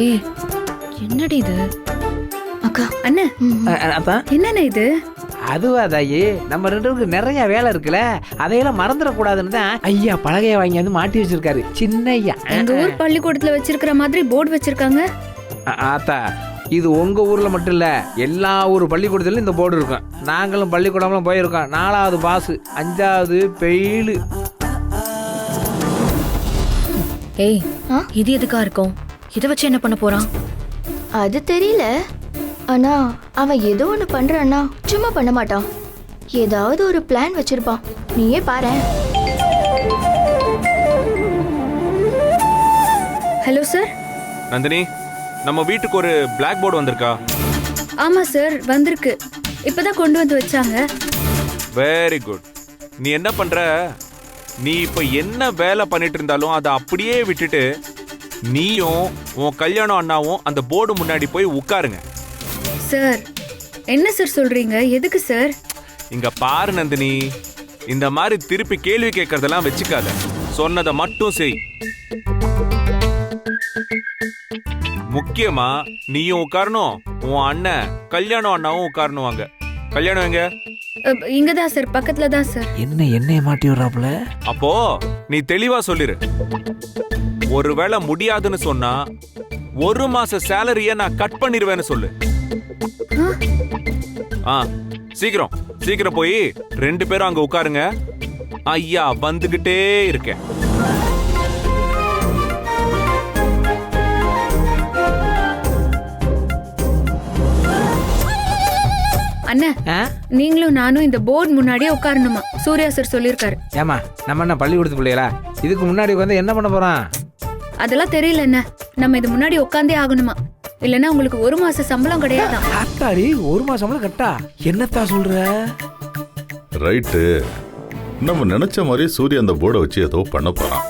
ஏய் என்னடி இது? அக்கா அண்ணா அப்பா என்னண்ணே இது? அதுவா தாயி, நம்ம ரெண்டு பேருக்கு நிறைய வேலை இருக்குல்ல, அதையெல்லாம் மறந்துடக்கூடாதுன்னு தான் ஐயா பலகையை வாங்கி வந்து மாட்டி வச்சிருக்காரு. சின்ன ஐயா. எங்க ஊர் பள்ளிக்கூடத்துல வச்சிருக்கிற மாதிரி போர்டு வச்சிருக்காங்க. ஆத்தா, இது உங்க ஊர்ல மட்டும் இல்ல, எல்லா ஊர் பள்ளிக்கூடத்துலயும் இந்த போர்டு இருக்கும். நாங்களும் பள்ளிக்கூடம்லாம் போயிருக்கோம். 4வது பாஸ், 5வது பெயிலு. ஏய் இது எதுக்கா இருக்கும்? இத வச்சு என்ன பண்ண போறான்? அது தெரியல. ஆனா அவன் ஏதோ ஒண்ணு பண்றான்னா சும்மா பண்ண மாட்டான். ஏதாவது ஒரு பிளான் வச்சிருப்பான். நீயே பாரு. Hello sir. நந்தினி, நம்ம வீட்டுக்கு ஒரு பிளாக் போர்டு வந்திருக்கா? ஆமா சார், வந்திருக்கு. இப்பதான் கொண்டு வந்து வச்சாங்க. Very good. நீ என்ன பண்ற? நீ இப்ப என்ன வேலை பண்ணிட்டு இருந்தாலும் அதை அப்படியே விட்டுட்டு நீயும் உன் கல்யாணம் அண்ணாவும் அந்த போர்டு முன்னாடி போய் உட்காருங்க. சார் என்ன சார் சொல்றீங்க? எதுக்கு சார்? இங்க பாரு நந்தினி, இந்த மாதிரி திருப்பி கேள்வி கேட்கறதெல்லாம் வச்சுக்காத. சொன்னதை மட்டும் செய். முக்கியமா நீயும் உட்காரணும், உன் அண்ணன் கல்யாணம் அண்ணாவும் உட்காரணும். வாங்க. கல்யாணம் எங்க? இங்கதான் சார், பக்கத்துல தான் சார். என்னைய மாட்டி விடுறாப்புல. அப்போ நீ தெளிவா சொல்லிரு. ஒருவேளை முடியாதுன்னு சொன்னா 1 மாச சேலரிய நான் கட் பண்ணிருவேன்னு சொல்லு. சீக்கிரம் சீக்கிரம் போய் 2 பேரும் அங்க உட்காருங்க. ஐயா வந்துகிட்டே இருக்கேன். அண்ணா, நீங்களும் நானும் இந்த போர்டு முன்னாடியே உட்காரணுமா? சூர்யா சார் சொல்லிருக்காரு. ஏமா, நம்ம என்ன பள்ளிக்கூடத்து பிள்ளைகளா? இதுக்கு முன்னாடி வந்து என்ன பண்ண போறான்? அதெல்லாம் தெரியல அண்ணா. நம்ம இது முன்னாடி உட்காந்தே ஆகணுமா? இல்லன்னா உங்களுக்கு 1 மாச சம்பளம் கிடையாதான். அத்தாடி, 1 மாசம் சம்பளம் கட்டா? என்னத்தா சொல்ற? ரைட்டு. நம்ம நினைச்ச மாதிரி சூரிய அந்த போர்டை வச்சு ஏதோ பண்ண போறான்.